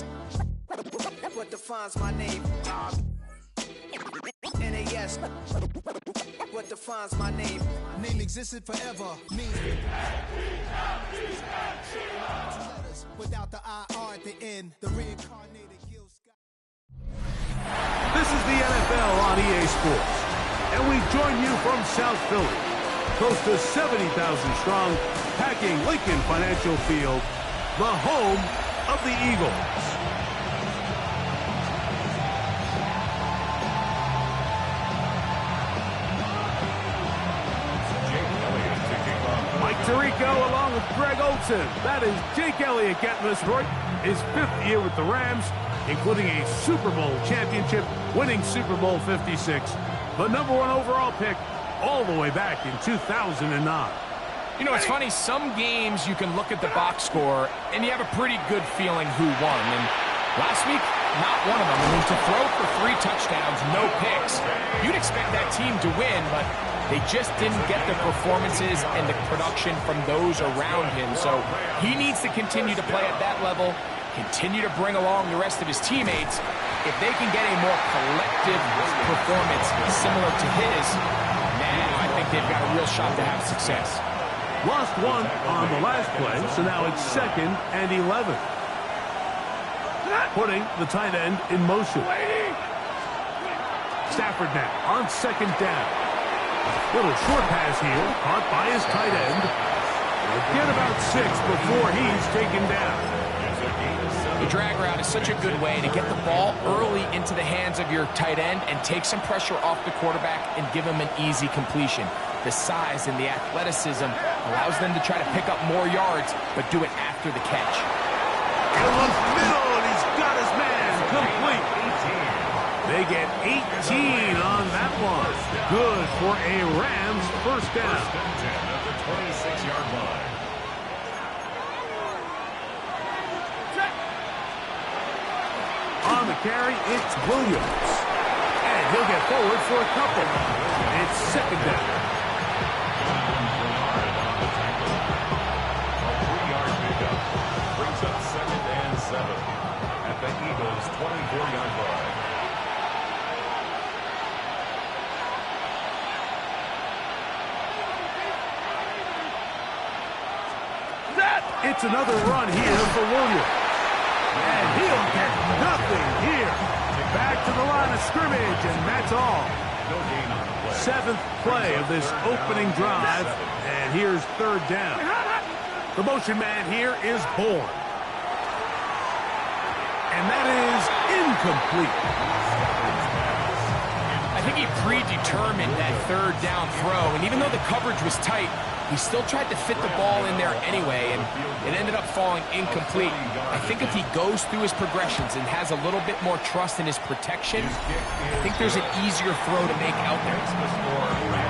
NAS. What defines my name? NAS. What defines my name? Name existed forever. Me. Without the IR at the end, the reincarnated Gil Scott. This is the NFL on EA Sports, and we join you from South Philly, close to 70,000 strong, packing Lincoln Financial Field, the home of the Eagles. Mike Tirico along with Greg Olsen. That is Jake Elliott getting this right. His 5th year with the Rams, including a Super Bowl championship, winning Super Bowl 56. The #1 overall pick all the way back in 2009. You know, it's funny, some games you can look at the box score and you have a pretty good feeling who won. And last week, not one of them. I mean, to throw for 3 touchdowns, no picks, you'd expect that team to win, but they just didn't get the performances and the production from those around him. So he needs to continue to play at that level, continue to bring along the rest of his teammates. If they can get a more collective performance similar to his, man, I think they've got a real shot to have success. Lost 1 on the last play, so now it's 2nd and 11. Putting the tight end in motion. Stafford now on 2nd down. Little short pass here, caught by his tight end. Get about 6 before he's taken down. The drag route is such a good way to get the ball early into the hands of your tight end and take some pressure off the quarterback and give him an easy completion. The size and the athleticism allows them to try to pick up more yards, but do it after the catch. In the middle, and he's got his man complete. They get 18 on that one. Good for a Rams first down. At the 26-yard line. On the carry, it's Williams. And he'll get forward for a couple. It's 2nd down. A 3-yard pickup. Brings up 2nd and 7 at the Eagles' 24-yard line. It's another run here for Williams. And he'll get nothing here. Back to the line of scrimmage, and that's all. No gain on the play. 7th play of this opening drive, and here's 3rd down. The motion man here is Bourne. And that is incomplete. I think he predetermined that 3rd down throw, and even though the coverage was tight, he still tried to fit the ball in there anyway, and it ended up falling incomplete. I think if he goes through his progressions and has a little bit more trust in his protection, I think there's an easier throw to make out there.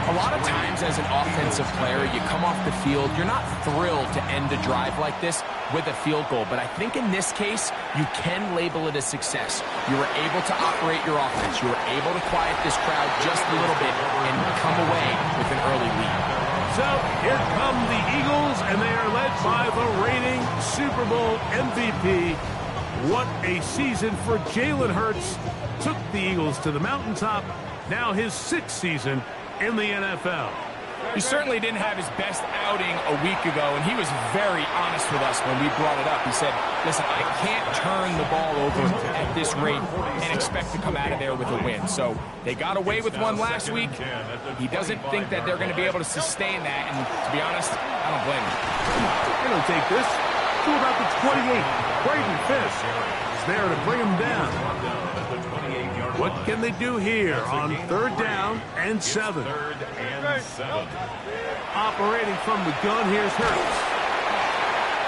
A lot of times as an offensive player, you come off the field, you're not thrilled to end a drive like this with a field goal, but I think in this case, you can label it a success. You were able to operate your offense. You were able to quiet this crowd just a little bit and come away with an early lead. So, here come the Eagles, and they are led by the reigning Super Bowl MVP. What a season for Jalen Hurts. Took the Eagles to the mountaintop. Now his 6th season in the NFL. He certainly didn't have his best outing a week ago, and he was very honest with us when we brought it up. He said, listen, I can't turn the ball over at this rate and expect to come out of there with a win. So they got away with one last week. He doesn't think that they're going to be able to sustain that, and to be honest, I don't blame him. They're going to take this to about the 28. Braden Fisk is there to bring him down. What can they do here on 3rd down and 7? Operating from the gun, here's Hurts.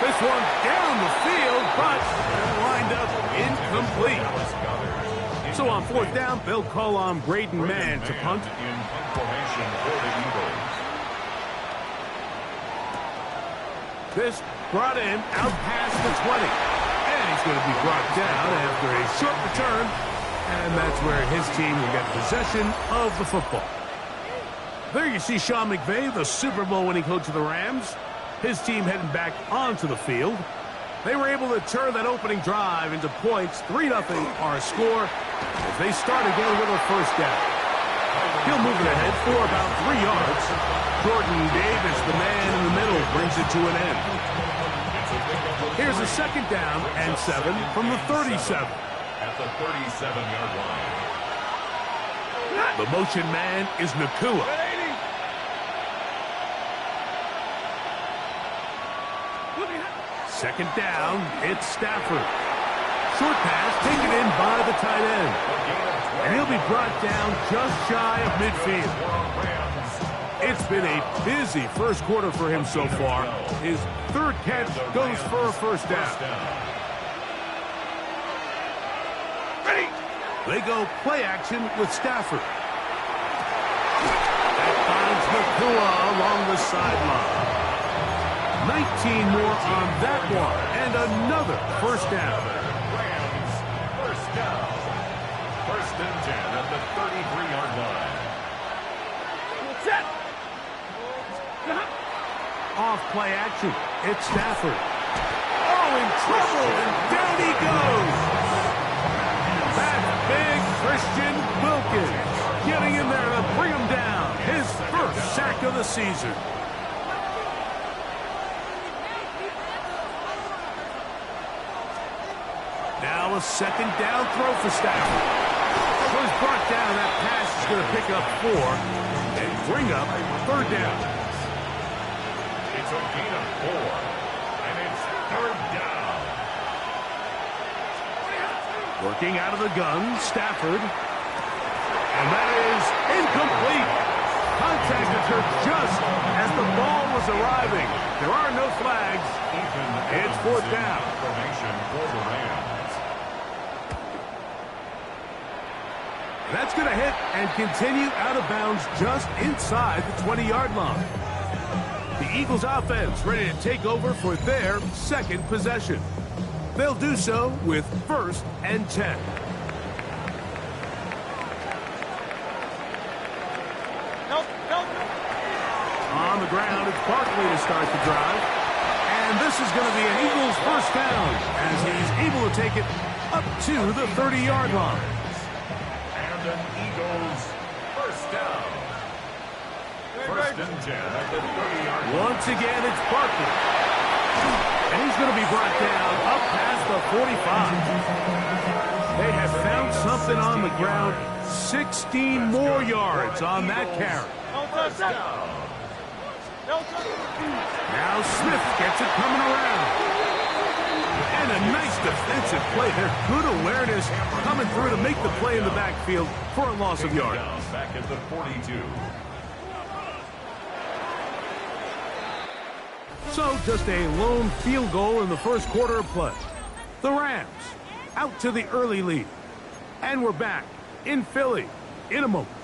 This one down the field, but lined up incomplete. So on 4th down, they'll call on Braden Mann to punt. This brought in out past the 20. And he's going to be brought down after a short return. And that's where his team will get possession of the football. There you see Sean McVay, the Super Bowl winning coach of the Rams. His team heading back onto the field. They were able to turn that opening drive into points. 3-0 our score as they start again with a first down. He'll move it ahead for about 3 yards. Jordan Davis, the man in the middle, brings it to an end. Here's a second down and 7 from the 37. At the 37-yard line. The motion man is Nacua. Second down, it's Stafford. Short pass taken in by the tight end. And he'll be brought down just shy of midfield. It's been a busy first quarter for him so far. His third catch goes for a first down. They go play action with Stafford. That finds Nacua along the sideline. 19 more on that one, and another first down. Rams, first down. First and 10 at the 33-yard line. Off play action, it's Stafford. Oh, in trouble, and down he goes. That's big Christian Wilkins getting in there to bring him down. His first sack of the season. Now a second down throw for Stafford. So he's brought down. That pass is going to pick up 4 and bring up third down. It's a gain of 4, and it's third down. Working out of the gun, Stafford. And that is incomplete. Contact occurred just as the ball was arriving. There are no flags. It's fourth down. Formation for the Rams. That's going to hit and continue out of bounds just inside the 20-yard line. The Eagles offense ready to take over for their second possession. They'll do so with first and 10. On the ground, it's Barkley to start the drive. And this is going to be an Eagles first down as he's able to take it up to the 30-yard line. And an Eagles first down. First and 10 at the 30-yard line. Once again, it's Barkley. And he's going to be brought down up past the 45. They have found something on the ground. 16 more yards on that carry. Now Smith gets it coming around. And a nice defensive play there. Good awareness coming through to make the play in the backfield for a loss of yards. Back at the 42. So just a lone field goal in the first quarter of play. The Rams out to the early lead. And we're back in Philly in a moment.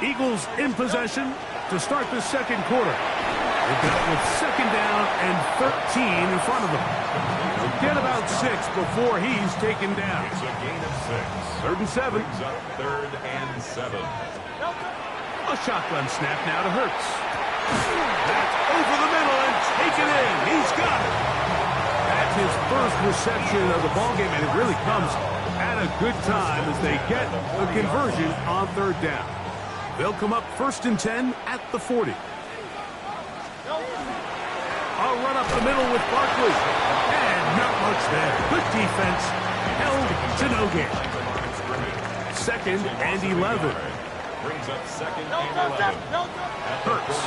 Eagles in possession to start the second quarter. They've got with second down and 13 in front of them. They'll get about 6 before he's taken down. It's a gain of 6. Third and 7. Brings up third and 7. A shotgun snap now to Hurts. That's over the middle and taken in. He's got it. That's his first reception of the ballgame, and it really comes at a good time as they get a conversion on third down. They'll come up first and 10 at the 40. A run up the middle with Barkley. And not much there. Good defense. Held to no gain. Second and 11. Brings up second and 11. Hurts.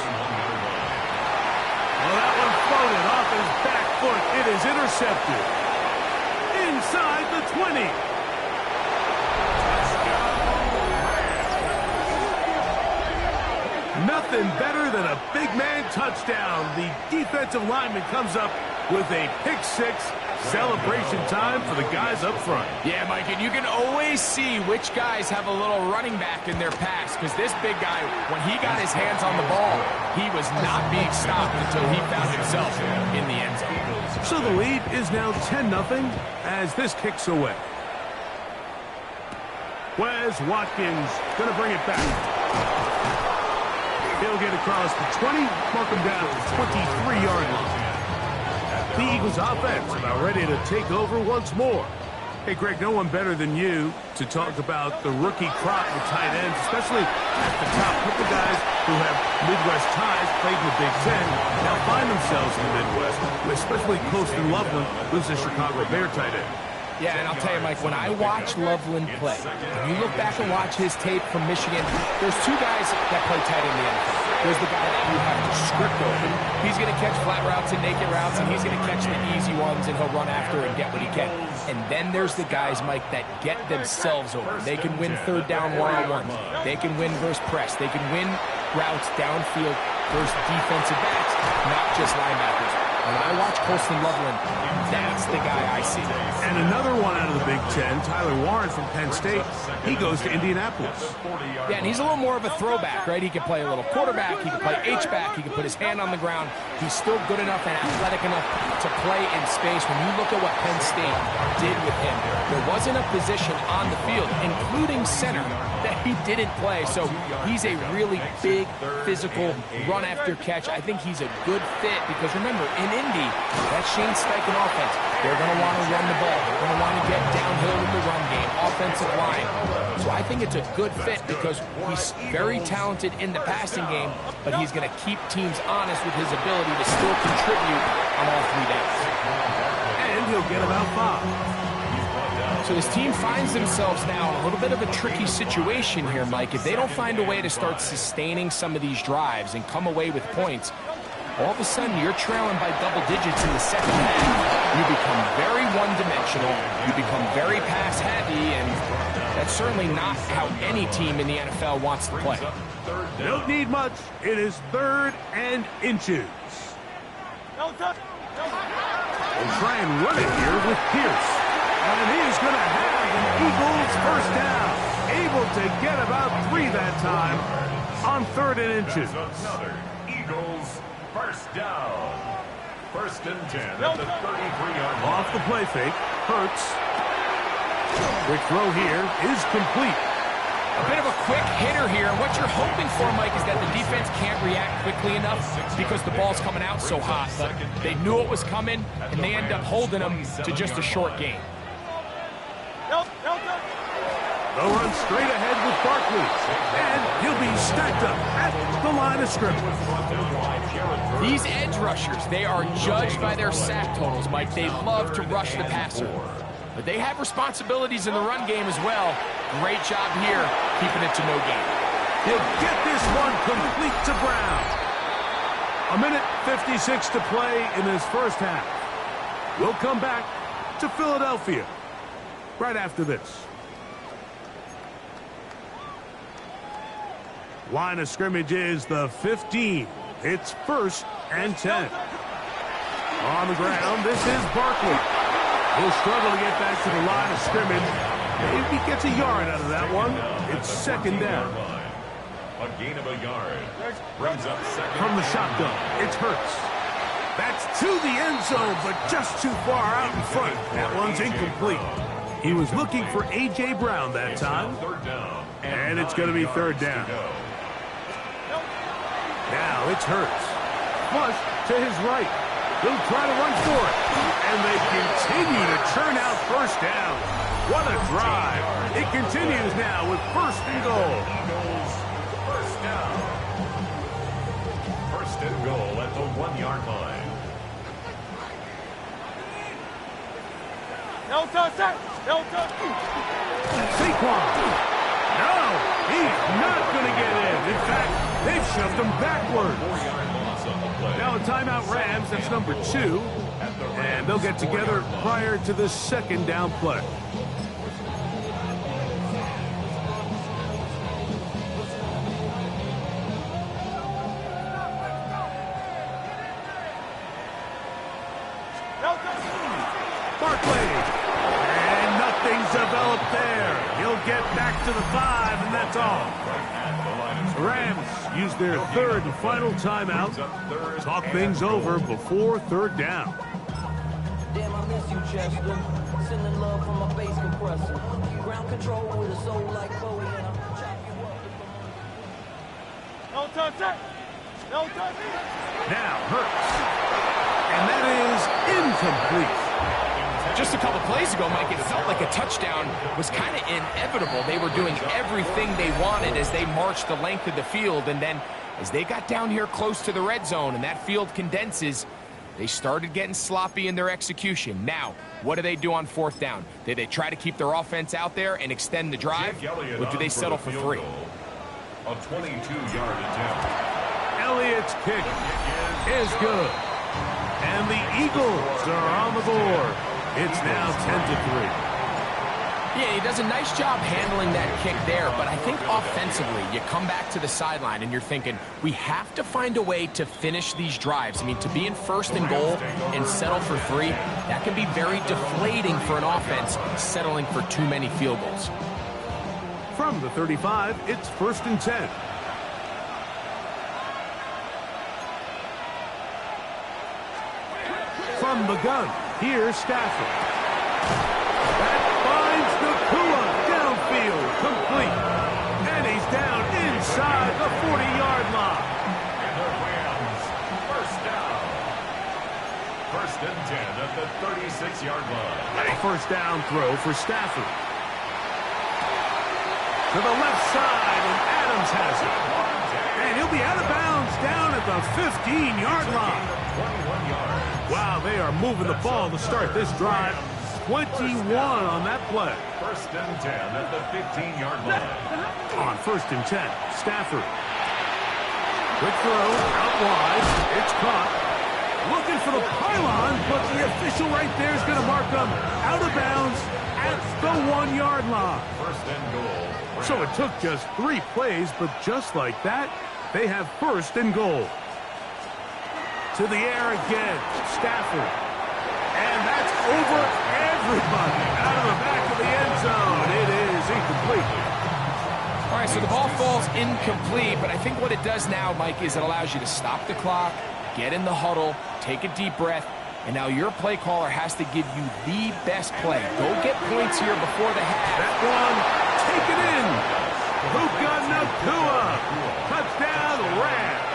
Well, that one floated off his back foot. It is intercepted. Inside the 20. Nothing better than a big man touchdown. The defensive lineman comes up with a pick-6. Celebration time for the guys up front. Yeah, Mike, and you can always see which guys have a little running back in their pass, because this big guy, when he got his hands on the ball, he was not being stopped until he found himself in the end zone. So the lead is now 10-0 as this kicks away. Wes Watkins going to bring it back. He'll get across the 20, mark him down at the 23-yard line. The Eagles offense about ready to take over once more. Hey, Greg, no one better than you to talk about the rookie crop of tight ends, especially at the top. A couple guys who have Midwest ties, played in the Big Ten, now find themselves in the Midwest, especially Colston Loveland, who's a Chicago Bear tight end. Yeah, and I'll tell you, Mike, when I watch Loveland play, when you look back and watch his tape from Michigan, there's two guys that play tight in the NFL. There's the guy that you have to script open. He's going to catch flat routes and naked routes, and he's going to catch the easy ones, and he'll run after and get what he can. And then there's the guys, Mike, that get themselves over. They can win third down one-on-one. They can win versus press. They can win routes downfield versus defensive backs, not just linebackers. When I watch Colston Loveland, that's the guy I see. And another one out of the Big Ten, Tyler Warren from Penn State. He goes to Indianapolis. Yeah, and he's a little more of a throwback, right? He can play a little quarterback. He can play H-back. He can put his hand on the ground. He's still good enough and athletic enough to play in space. When you look at what Penn State did with him, there wasn't a position on the field, including center, that he didn't play. So he's a really big, physical, run-after-catch. I think he's a good fit because, remember, in Indy, that Shane Steichen offense, they're going to want to run the ball. They're going to want to get downhill with the run game, offensive line. So I think it's a good fit because he's very talented in the passing game, but he's going to keep teams honest with his ability to still contribute on all 3 downs. And he'll get about 5. So this team finds themselves now in a little bit of a tricky situation here, Mike. If they don't find a way to start sustaining some of these drives and come away with points, all of a sudden you're trailing by double digits in the second half. You become very one-dimensional. You become very pass-heavy, and that's certainly not how any team in the NFL wants to play. Don't need much. It is 3rd and inches. They'll try and run it here with Pierce. And he's going to have an Eagles first down. Able to get about 3 that time on 3rd and inches. Another Eagles first down. 1st and 10 at the 33-yard line. Off the play fake. Hurts. Quick throw here is complete. A bit of a quick hitter here. What you're hoping for, Mike, is that the defense can't react quickly enough because the ball's coming out so hot. But they knew it was coming, and they end up holding them to just a short gain. They'll run straight ahead with Barkley, and he'll be stacked up at the line of scrimmage. These edge rushers, they are judged by their sack totals, Mike. They love to rush the passer. But they have responsibilities in the run game as well. Great job here, keeping it to no gain. He'll get this one complete to Brown. 1:56 to play in this first half. We'll come back to Philadelphia right after this. Line of scrimmage is the 15. It's 1st and 10. On the ground, this is Barkley. He'll struggle to get back to the line of scrimmage. Maybe he gets a yard out of that one. It's 2nd down. A gain of a yard. Brings up 2nd. From the shotgun, it's Hurts. That's to the end zone, but just too far out in front. That one's incomplete. He was looking for A.J. Brown that time. 3rd down. And it's going to be 3rd down. Now it's Hurts. Flush to his right. He'll try to run for it. And they continue to churn out 1st down. What a drive. It continues now with 1st and goal. Eagles first down. 1st and goal at the 1-yard line. Saquon. No, he's not going to get in. In fact, they've shoved him backwards. 4-yard loss on the play. Now a timeout Rams, that's number 2. And they'll get together prior to the 2nd down play. Barkley. And nothing's developed there. He'll get back to the 5, and that's all. The Rams use their 3rd and final timeout. Talk things over before 3rd down. Damn, I miss you, Chester. Sending love from my bass compressor. Ground control with a soul like Bowie, and I'm chop you up. Now Hurts. And that is incomplete. Just a couple plays ago, Mike, it felt like a touchdown was kind of inevitable. They were doing everything they wanted as they marched the length of the field, and then as they got down here close to the red zone and that field condenses, they started getting sloppy in their execution. Now, what do they do on fourth down? Do they try to keep their offense out there and extend the drive, or do they settle for 3? A 22-yard attempt. Elliott's kick is good. And the Eagles are on the board. It's now 10-3. Yeah, he does a nice job handling that kick there, but I think offensively, you come back to the sideline and you're thinking, we have to find a way to finish these drives. I mean, to be in first and goal and settle for 3, that can be very deflating for an offense settling for too many field goals. From the 35, it's 1st and 10. From the gun, here's Stafford. That finds Nakua downfield, complete. And he's down inside the 40-yard line. And the Rams, first down. 1st and 10 at the 36-yard line. A first down throw for Stafford. To the left side, and Adams has it. And he'll be out of bounds down at the 15-yard line. 21 yards. Wow, they are moving the ball to start this drive. 21 on that play. 1st and 10 at the 15-yard line. On 1st and 10, Stafford. Quick throw, out wide. It's caught. Looking for the pylon, but the official right there is going to mark them out of bounds at the 1-yard line. 1st and goal. So it took just 3 plays, but just like that, they have 1st and goal. To the air again, Stafford. And that's over everybody. Out of the back of the end zone. It is incomplete. All right, so the ball falls incomplete, but I think what it does now, Mike, is it allows you to stop the clock, get in the huddle, take a deep breath, and now your play caller has to give you the best play. Go get points here before the half. That one, taken in. Puka Nakua. Touchdown, Rams.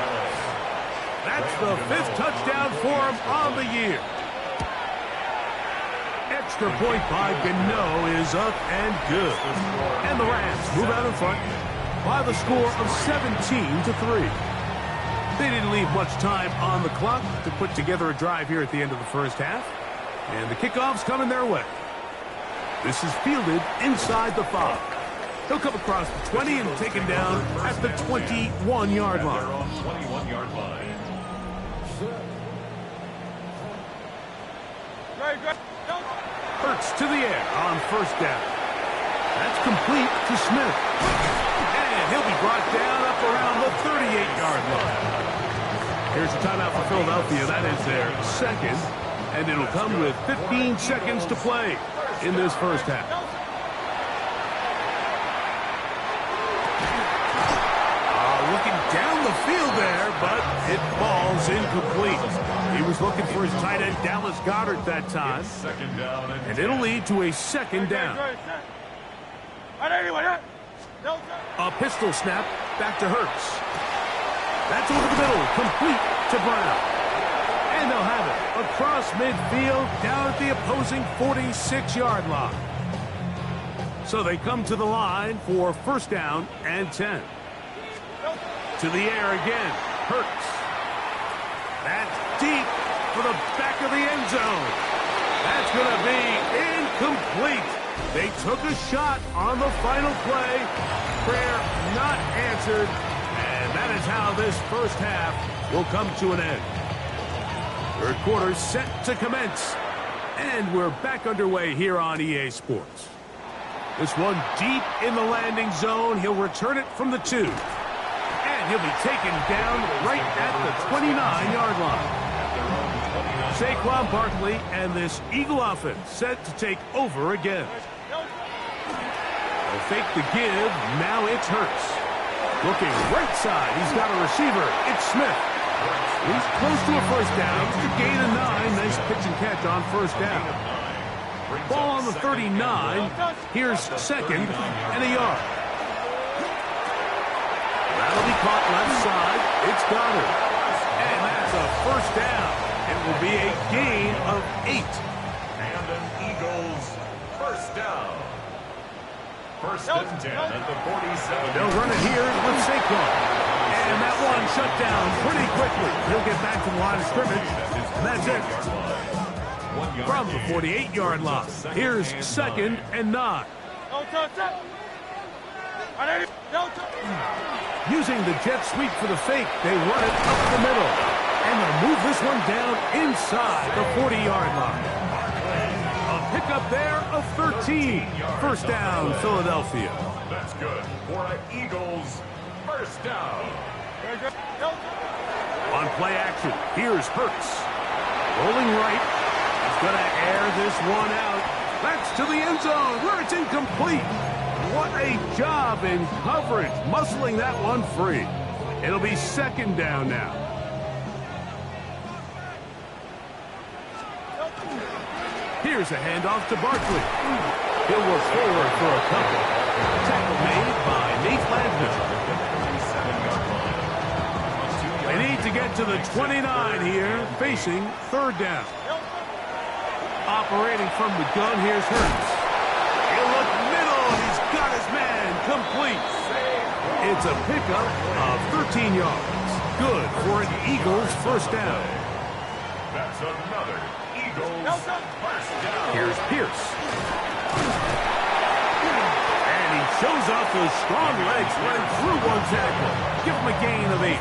That's the 5th touchdown for him on the year. Extra point by Gano is up and good. And the Rams move out in front by the score of 17-3. They didn't leave much time on the clock to put together a drive here at the end of the first half. And the kickoff's coming their way. This is fielded inside the 5. He'll come across the 20 and taken down at the 21-yard line. 21-yard line. Hurts to the air on 1st down. That's complete to Smith. And he'll be brought down up around the 38-yard line. Here's a timeout for Philadelphia. That is their 2nd. And it'll come with 15 seconds to play in this first half. Looking down the field there, but it falls incomplete. He was looking for his tight end, Dallas Goedert, that time. 2nd down And it'll lead to a 2nd down. A pistol snap back to Hurts. That's over the middle, complete to Brown. And they'll have it across midfield down at the opposing 46-yard line. So they come to the line for 1st down and 10. To the air again, Hurts. That's deep for the back of the end zone. That's going to be incomplete. They took a shot on the final play. Prayer not answered. And that is how this first half will come to an end. 3rd quarter set to commence. And we're back underway here on EA Sports. This one deep in the landing zone. He'll return it from the 2. And he'll be taken down right at the 29-yard line. Saquon Barkley and this Eagle offense set to take over again. They'll fake the give. Now it's Hurts. Looking right side. He's got a receiver. It's Smith. He's close to a 1st down. It's a gain of 9. Nice pitch and catch on 1st down. Ball on the 39. Here's 2nd and a yard. That'll be caught left side. It's Goedert. And that's a 1st down. And will be a gain of 8. And an Eagles first down. First and 10 at the 47. They'll run it here with Saquon. And that one shut down pretty quickly. He'll get back to the line of scrimmage. And that's it. From the 48-yard line, here's 2nd and 9. Using the jet sweep for the fake, they run it up the middle. And they'll move this one down inside the 40-yard line. A pickup there of 13. First down, Philadelphia. That's good for an Eagles first down. On play action, here's Hurts. Rolling right. He's going to air this one out. That's to the end zone where it's incomplete. What a job in coverage, muscling that one free. It'll be 2nd down now. Here's a handoff to Barkley. He'll work forward for a couple. Tackle made by Nate Landman. They need to get to the 29 here, facing 3rd down. Operating from the gun, here's Hurts. He'll look middle. He's got his man complete. It's a pickup of 13 yards. Good for an Eagles first down. That's another Eagles first down. Here's Pierce. And he shows off those strong legs running through one tackle. Give him a gain of 8.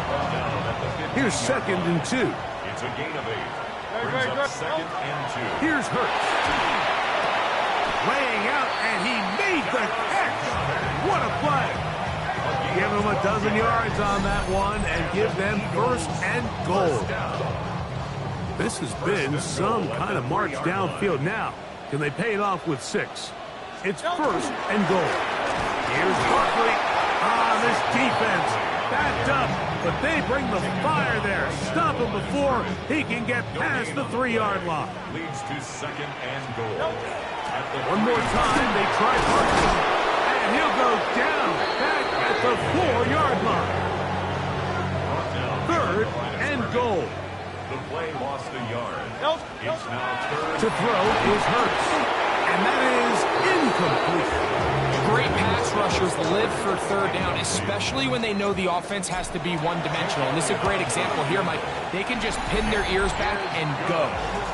Here's 2nd and 2. It's a gain of 8. Brings up 2nd and 2. Here's Hurts. Laying out, and he made the catch. What a play. Give him a dozen yards on that one and give them 1st and goal. This has been some kind of march downfield. Now, can they pay it off with 6? It's 1st and goal. Here's Barkley. This defense backed up, but they bring the fire there. Stop him before he can get past the 3-yard line. Leads to 2nd and goal. One more time, they try Barkley, and he'll go down back at the 4-yard line. 3rd and goal. The play lost a yard. It's now 3rd. To throw is Hurts, and that is incomplete. Great pass rushers live for 3rd down, especially when they know the offense has to be one-dimensional. And this is a great example here, Mike. They can just pin their ears back and go.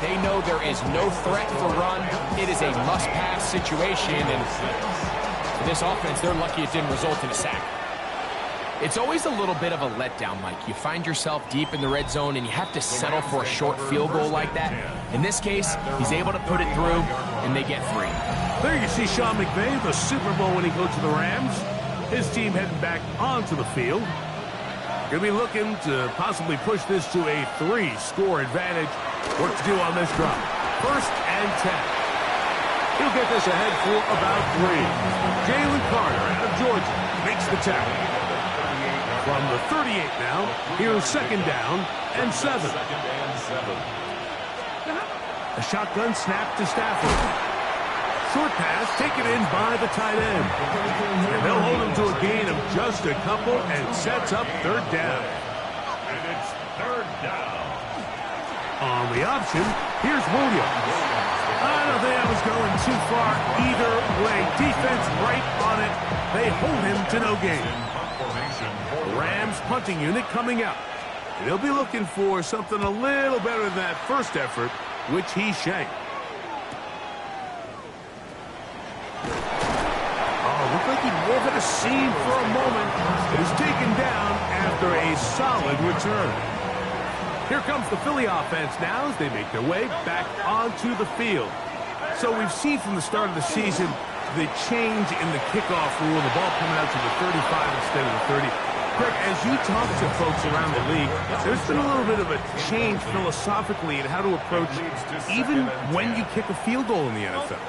They know there is no threat for run. It is a must-pass situation, and for this offense, they're lucky it didn't result in a sack. It's always a little bit of a letdown, Mike. You find yourself deep in the red zone, and you have to settle for a short field goal like that. In this case, he's able to put it through, and they get 3. There you see Sean McVay, the Super Bowl winning coach of the Rams. His team heading back onto the field. Going to be looking to possibly push this to a 3-score advantage. Work to do on this drive. 1st and 10. He'll get this ahead for about 3. Jalen Carter out of Georgia makes the tackle. From the 38 now, here's 2nd down and 7. A shotgun snap to Stafford. Short pass taken in by the tight end. And they'll hold him to a gain of just a couple and sets up 3rd down. And it's 3rd down. On the option, here's Williams. I don't think I was going too far either way. Defense right on it. They hold him to no gain. The Rams punting unit coming out. They'll be looking for something a little better than that first effort, which he shanked. Looked like he wove at a seam for a moment. It was taken down after a solid return. Here comes the Philly offense now as they make their way back onto the field. So we've seen from the start of the season the change in the kickoff rule, the ball coming out to the 35 instead of the 30. Greg, as you talk to folks around the league, there's been a little bit of a change philosophically in how to approach even when you kick a field goal in the NFL.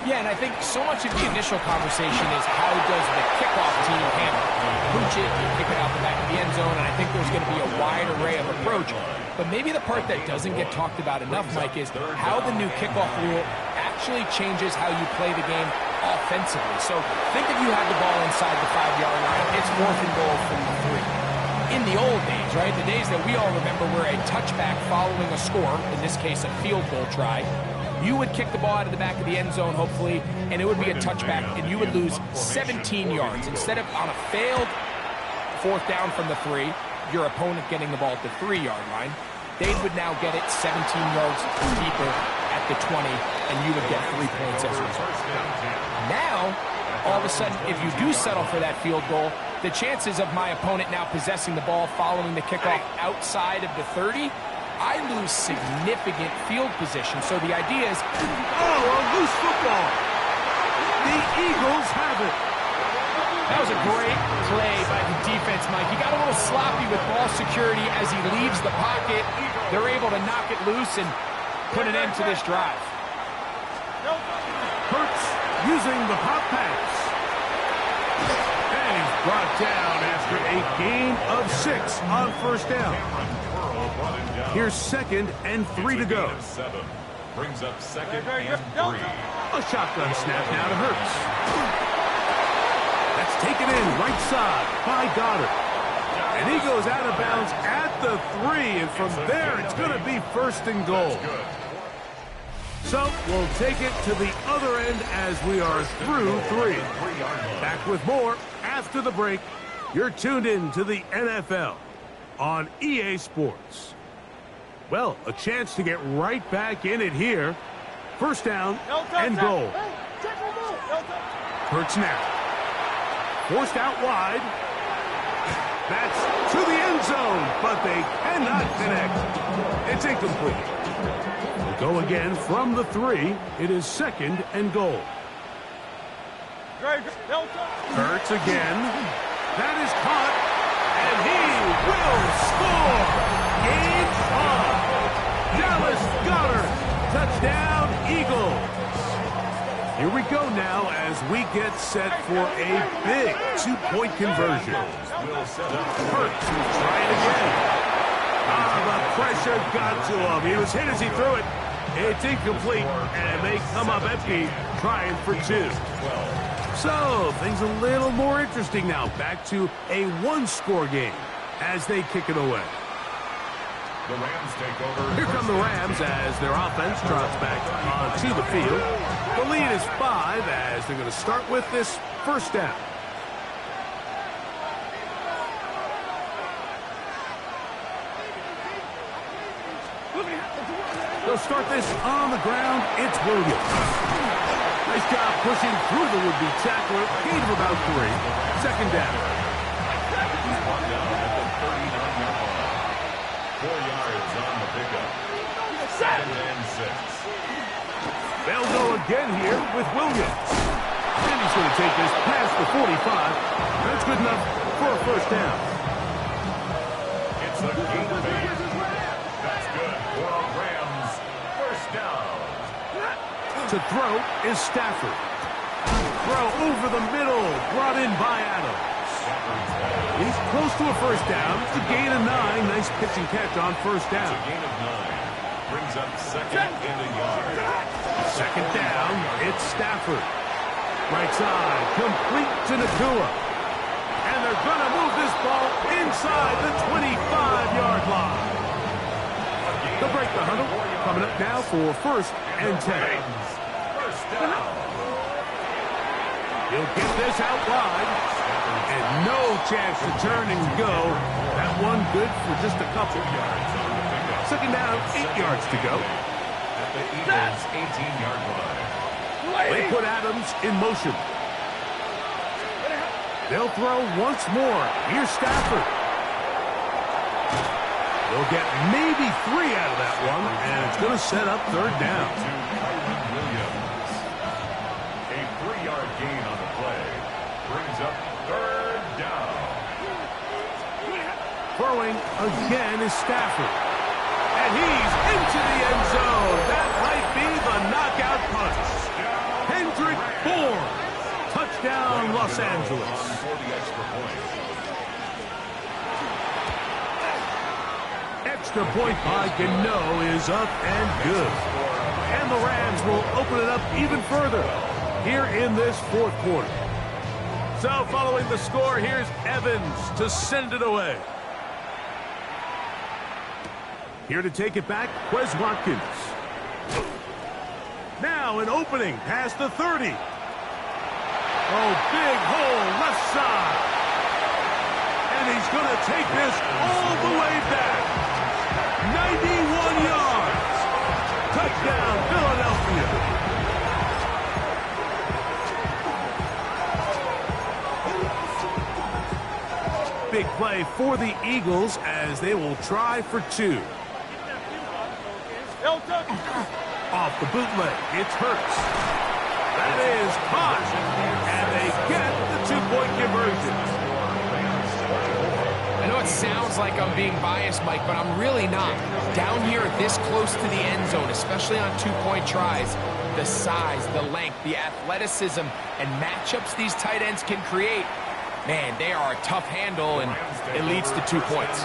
Yeah, and I think so much of the initial conversation is how does the kickoff team handle it? Pooch it, you kick it out the back of the end zone, and I think there's going to be a wide array of approach. But maybe the part that doesn't get talked about enough, Mike, is how the new kickoff rule actually changes how you play the game offensively. So think if you have the ball inside the 5-yard line, it's 4th and goal from the 3. in the old days, right, the days that we all remember where a touchback following a score, in this case a field goal try, you would kick the ball out of the back of the end zone, hopefully, and it would be a touchback, and you would lose 17 yards. Instead of on a failed fourth down from the 3, your opponent getting the ball at the 3-yard line, they would now get it 17 yards deeper at the 20, and you would get 3 points as a result. Now, all of a sudden, if you do settle for that field goal, the chances of my opponent now possessing the ball following the kickoff outside of the 30, I lose significant field position. So the idea is... Oh, a loose football. The Eagles have it. That was a great play by the defense, Mike. He got a little sloppy with ball security as he leaves the pocket. They're able to knock it loose and put an end to this drive. Hurts using the pop pass. And he's brought down after a gain of 6 on first down. Here's 2nd and 3 to go. Brings up 2nd and 3. A shotgun snap now to Hurts. That's taken in right side by Goddard. And he goes out of bounds at the 3, and from there it's going to be 1st and goal. So we'll take it to the other end as we are through 3. Back with more after the break. You're tuned in to the NFL on EA Sports. Well, a chance to get right back in it here. 1st down and goal. Hurts now. Forced out wide. That's to the end zone, but they cannot connect. It's incomplete. We'll go again from the 3. It is 2nd and goal. Hurts again. That is caught, and he will score. Game on. Dallas Goedert. Touchdown, Eagles. Here we go now as we get set for a big 2-point conversion. Hurts trying again. The pressure got to him. He was hit as he threw it. It's incomplete, and they come up empty, trying for 2. So, things a little more interesting now. Back to a 1-score game as they kick it away. The Rams take over. Here come the Rams as their offense trots back onto the field. The lead is 5 as they're going to start with this 1st down. They'll start this on the ground. It's Williams. Nice job pushing through the would-be tackler. Gain of about 3. 2nd down. He's brought down at the 39-yard line. 4 yards on the pickup. 2nd and 6. They'll go again here with Williams. And he's going to take this past the 45. That's good enough for a 1st down. It's a gain of 8. That's good for a Rams 1st down. To throw is Stafford. Throw over the middle, brought in by Adams. He's close to a 1st down. It's a gain of 9. Nice pitch and catch on 1st down. It's a gain of 9. Brings up 2nd and a yard. 2nd down, it's Stafford. Right side, complete to Nakua. And they're going to move this ball inside the 25-yard line. They'll break the huddle. Coming up now for 1st and 10. 1st down. He'll get this out wide. And no chance to turn and go. That one good for just a couple. 2nd down, 8 yards to go. At the Eagles' 18-yard line. They put Adams in motion. They'll throw once more. Here's Stafford. They'll get maybe 3 out of that one, and it's going to set up 3rd down. To Kyren Williams. A 3-yard gain on the play. Brings up 3rd down. Throwing again is Stafford. And he's into the end zone. That might be the knockout punch. Kendrick Bourne. Touchdown, Los Angeles. For the extra point. Extra point by Gano is up and good. And the Rams will open it up even further here in this 4th quarter. So following the score, here's Evans to send it away. Here to take it back, Quez Watkins. Now an opening past the 30. Oh, big hole left side. And he's going to take this all the way back. 91 yards. Touchdown, Philadelphia. Big play for the Eagles as they will try for 2. Off the bootleg, it's Hurts. That is caught. And they get the 2-point conversion. I know it sounds like I'm being biased, Mike, but I'm really not. Down here this close to the end zone, especially on 2-point tries, the size, the length, the athleticism, and matchups these tight ends can create, man, they are a tough handle, and it leads to 2 points.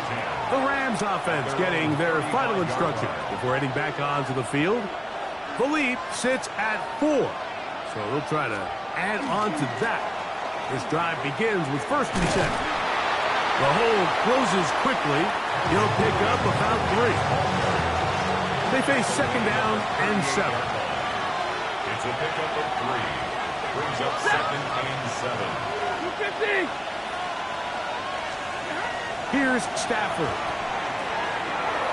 The Rams offense getting their final instruction before heading back onto the field. Philippe sits at 4, so they'll try to add on to that. This drive begins with 1st and 10. The hole closes quickly. He'll pick up about 3. They face 2nd down and 7. It's a pickup of 3. Brings up 2nd and 7. 250. Here's Stafford.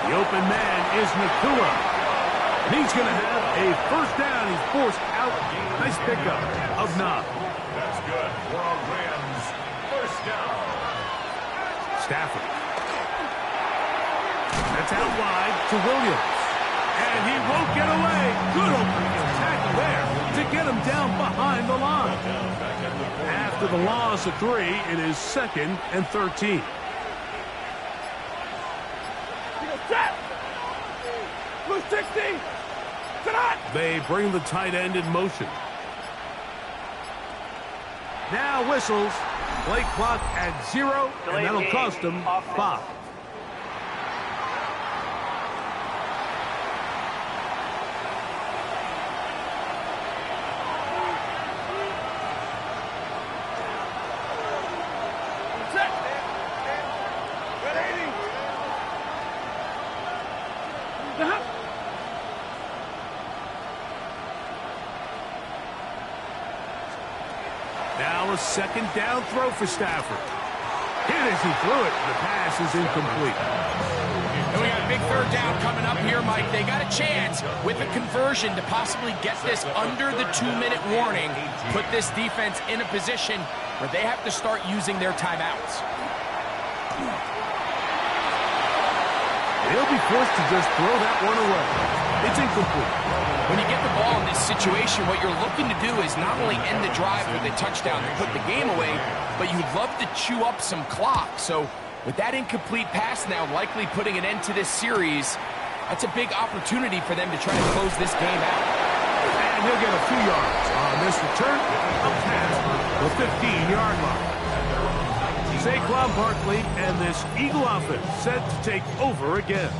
The open man is Nakua. He's going to have a 1st down. He's forced out. Nice pickup of Knob. That's good for a Rams 1st down. Stafford. That's out wide to Williams. And he won't get away. Good opening tackle there to get him down behind the line. After the loss of 3, it is 2nd and 13. Blue 60. Tonight. They bring the tight end in motion. Now whistles. Play clock at 0, and that'll cost them 5. Now a 2nd down throw for Stafford. Hit as he threw it. The pass is incomplete. And we got a big 3rd down coming up here, Mike. They got a chance with a conversion to possibly get this under the 2-minute warning, put this defense in a position where they have to start using their timeouts. They'll be forced to just throw that one away. It's incomplete. When you get the ball in this situation, what you're looking to do is not only end the drive with a touchdown to put the game away, but you'd love to chew up some clock. So with that incomplete pass now likely putting an end to this series, that's a big opportunity for them to try to close this game out. And he'll get a few yards on this return up past the 15-yard line. Saquon Barkley and this Eagle offense set to take over again.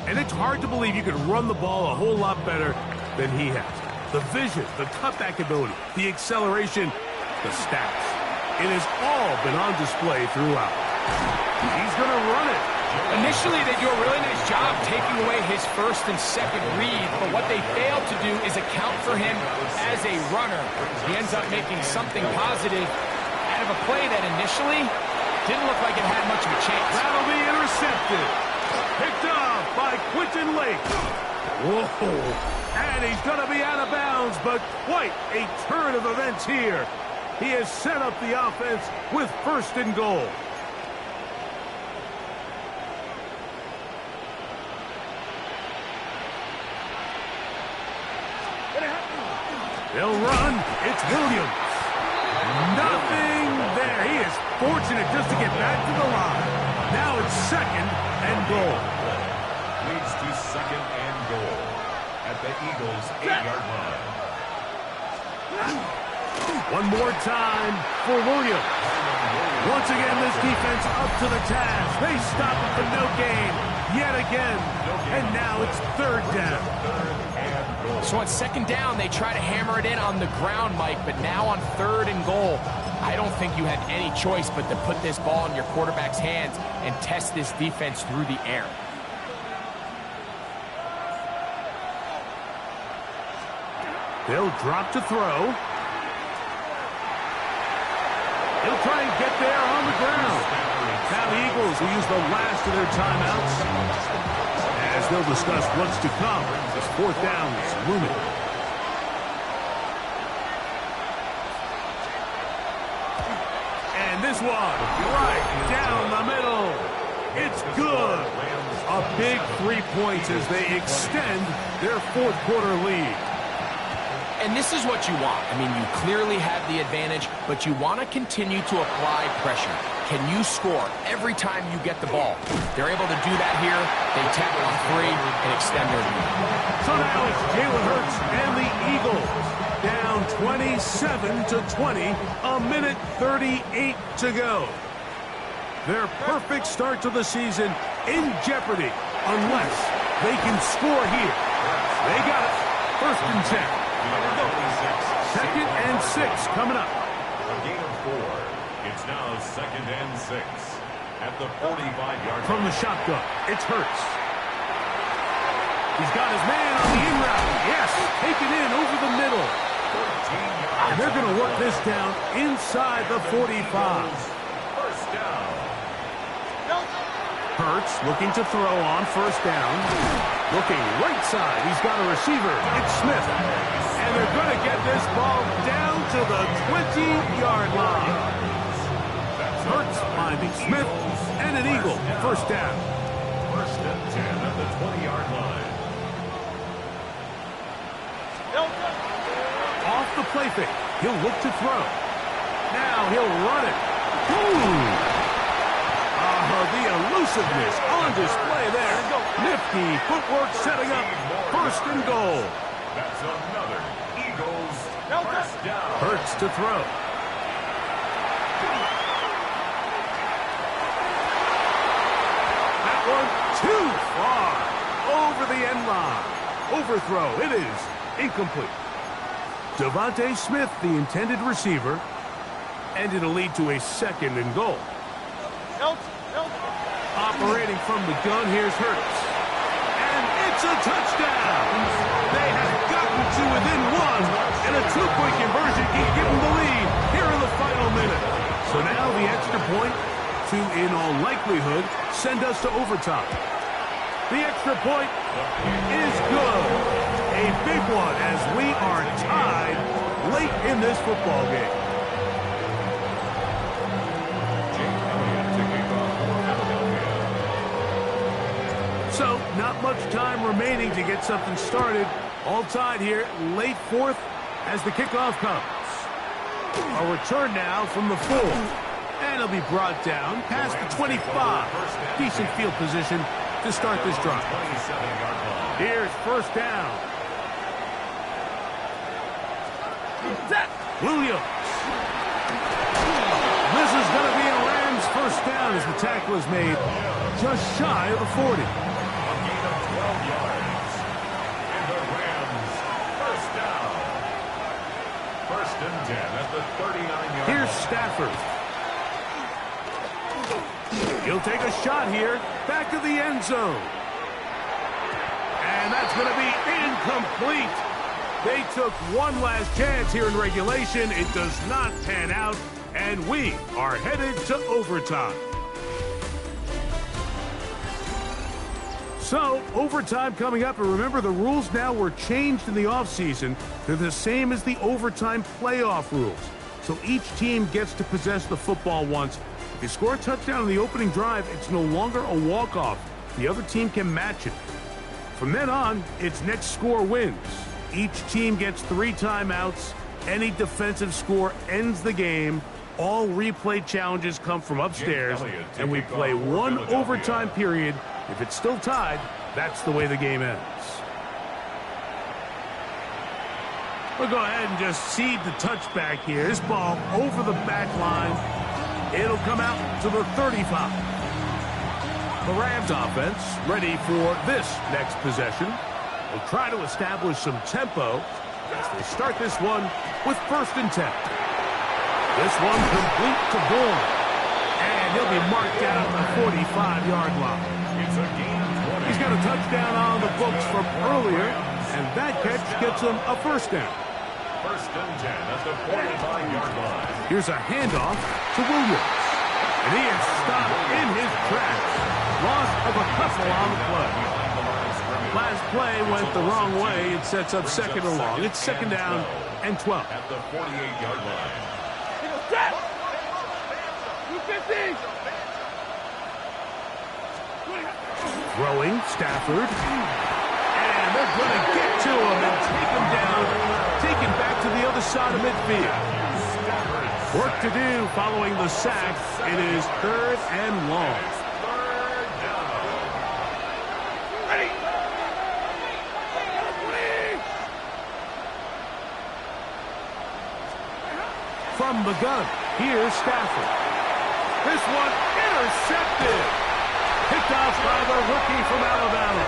And it's hard to believe you can run the ball a whole lot better than he has. The vision, the cutback ability, the acceleration, the stats. It has all been on display throughout. He's going to run it. Initially, they do a really nice job taking away his 1st and 2nd read, but what they fail to do is account for him as a runner. He ends up making something positive out of a play that initially didn't look like it had much of a chance. That'll be intercepted. Picked off by Quentin Lake. Whoa. And he's going to be out of bounds, but quite a turn of events here. He has set up the offense with 1st and goal. They'll run. It's Williams. Nothing there. He is fortunate just to get back to the line. Now it's 2nd and goal. Leads to 2nd and goal at the Eagles' 8-yard line. One more time for Williams. Once again, this defense up to the task. They stop it for no gain yet again. And now it's 3rd down. So on 2nd down, they try to hammer it in on the ground, Mike, but now on 3rd and goal, I don't think you had any choice but to put this ball in your quarterback's hands and test this defense through the air. They'll drop to throw. He'll try and get there on the ground. Now the Eagles will use the last of their timeouts as they'll discuss what's to come. This fourth down is looming. And this one, right down the middle. It's good. A big 3 points as they extend their fourth quarter lead. And this is what you want. I mean, you clearly have the advantage, but you want to continue to apply pressure. Can you score every time you get the ball? They're able to do that here. They tap on 3 and extend their lead. So now it's Jalen Hurts and the Eagles down 27-20, a minute 38 to go. Their perfect start to the season in jeopardy unless they can score here. They got it. First and 10. Second and 6 coming up. A gain of 4. It's now second and 6 at the 45-yard From the shotgun, it's Hurts. He's got his man on the in route. Yes, take it in over the middle. And they're going to work this down inside the 45. First down. Hurts looking to throw on first down. Looking right side. He's got a receiver. It's Smith. And they're going to get this ball down to the 20-yard line. Hurts finding Smith and an Eagle. First down. First and 10 at the 20-yard line. Off the play fake. He'll look to throw. Now he'll run it. Boom! The elusiveness on display there. Nifty footwork setting up first and goal. That's another Eagles first down. Hurts to throw. That one too far. Over the end line. Overthrow. It is incomplete. Devontae Smith, the intended receiver, and it'll lead to a second and goal. Operating from the gun, here's Hurts. And it's a touchdown! They have gotten to within 1, and a 2-point conversion can give them the lead here in the final minute. So now the extra point to, in all likelihood, send us to overtime. The extra point is good. A big one as we are tied late in this football game. So, not much time remaining to get something started. All tied here, late fourth as the kickoff comes. A return now from the 4. And it'll be brought down past the 25. Decent field position to start this drive. Here's first down. Williams. This is going to be a Rams first down as the tackle is made just shy of the 40. 12 yards. And the Rams first down. First and 10 at the 39-yard line. Here's Stafford. He'll take a shot here. Back of the end zone. And that's going to be incomplete. They took one last chance here in regulation. It does not pan out. And we are headed to overtime. So, overtime coming up, and remember the rules now were changed in the offseason. They're the same as the overtime playoff rules. So each team gets to possess the football once. If you score a touchdown in the opening drive, it's no longer a walk-off. The other team can match it. From then on, it's next score wins. Each team gets 3 timeouts. Any defensive score ends the game. All replay challenges come from upstairs, and we play one overtime period. If it's still tied, that's the way the game ends. We'll go ahead and just seed the touchback here. This ball over the back line. It'll come out to the 35. The Rams offense ready for this next possession. They'll try to establish some tempo as they start this one with first and 10. This one complete to Bourne. And he'll be marked down at the 45-yard line. It's a gain of 20. He's got a touchdown on the books from earlier, and that catch gets him a first down. First and 10 at the 45-yard line. Here's a handoff to Williams. And he is stopped in his tracks. Loss of a couple on the play. Last play went the wrong way. It sets up second and long. It's second down and 12. At the 48-yard line. Step! 250! Throwing, Stafford. And they're going to get to him and take him down. Take him back to the other side of midfield. Work to do following the sack. It is third and long. Ready! From the gun, here's Stafford. This one intercepted. Picked off by the rookie from Alabama.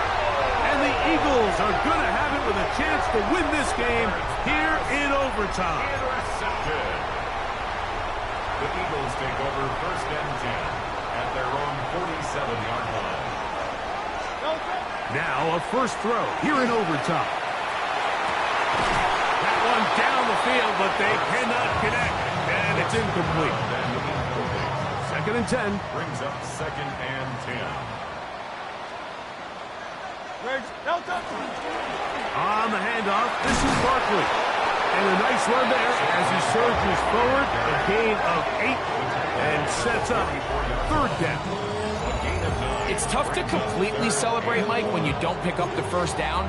And the Eagles are going to have it with a chance to win this game here in overtime. Intercepted. The Eagles take over first and 10 at their own 47-yard line. Now a first throw here in overtime. That one down the field, but they cannot connect. And it's incomplete. Second and 10. Brings up second and 10. On the handoff, this is Barkley. And a nice run there as he surges forward. A gain of 8 and sets up third down. It's tough to completely celebrate, Mike, when you don't pick up the first down.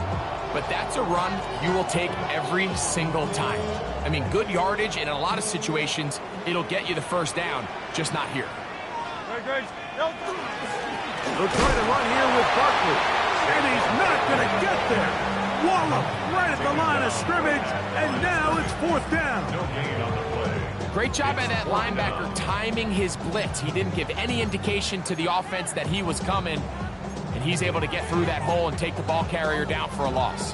But that's a run you will take every single time. I mean, good yardage, and in a lot of situations, it'll get you the first down, just not here. They'll try to run here with Barkley. And he's not going to get there. Wallop right at the line of scrimmage, and now it's fourth down. No gain on the play. Great job by that linebacker timing his blitz. He didn't give any indication to the offense that he was coming, and he's able to get through that hole and take the ball carrier down for a loss.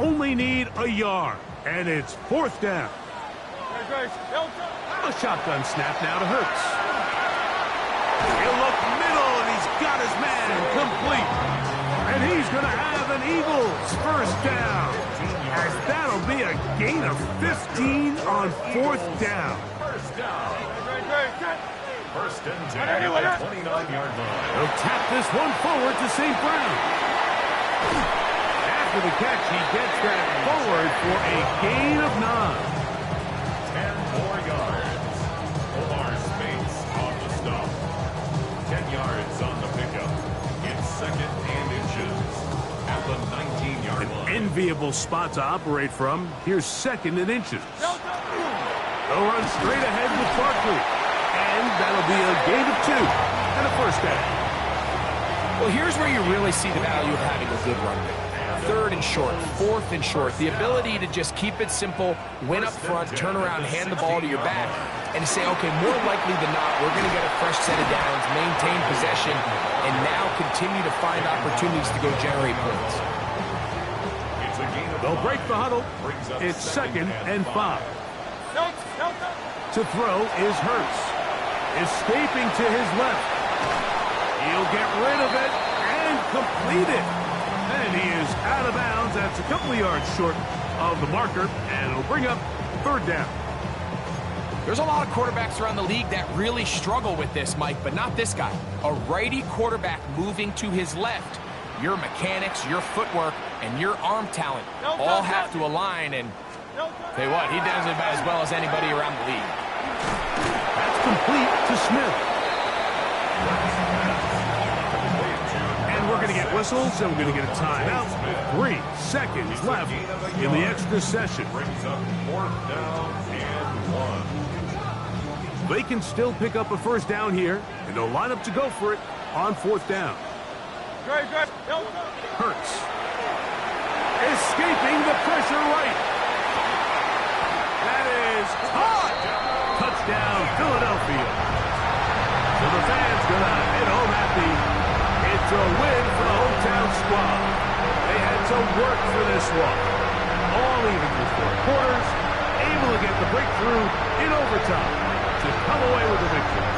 Only need a yard, and it's fourth down. A shotgun snap now to Hurts. He'll look middle, and he's got his man complete. And he's going to have an Eagles first down. As that'll be a gain of 15 on fourth down. First down. First and 10 at the 29-yard line. They'll tap this one forward to St. Brown. After the catch, he gets that forward for a gain of 9. 10 more yards. Omar Speights on the stop. 10 yards on the pickup. It's second and inches at the 19-yard line. Enviable spot to operate from. Here's second and inches. They'll run straight ahead with Barkley. And that'll be a gain of 2 and a first down. Well, here's where you really see the value of having a good run game. Third and short, fourth and short. The ability to just keep it simple, win up front, turn around, hand the ball to your back, and to say, okay, more likely than not, we're going to get a fresh set of downs, maintain possession, and now continue to find opportunities to go generate points. They'll break the huddle. It's second and 5. To throw is Hurts. Escaping to his left. He'll get rid of it and complete it. And he is out of bounds. That's a couple of yards short of the marker, and it'll bring up third down. There's a lot of quarterbacks around the league that really struggle with this, Mike, but not this guy. A righty quarterback moving to his left. Your mechanics, your footwork, and your arm talent all have to align, and tell you what, he does it about as well as anybody around the league. That's complete to Smith. And we're going to get whistles, and we're going to get a timeout. 3 seconds left in the extra session. Brings up fourth down and 1. They can still pick up a first down here, and they'll line up to go for it on fourth down. Hurts. Escaping the pressure right. That is caught. Touchdown, Philadelphia. So the fans gonna head home happy. It's a win for the hometown squad. They had to work for this one. All even through 4 quarters, able to get the breakthrough in overtime to come away with a victory.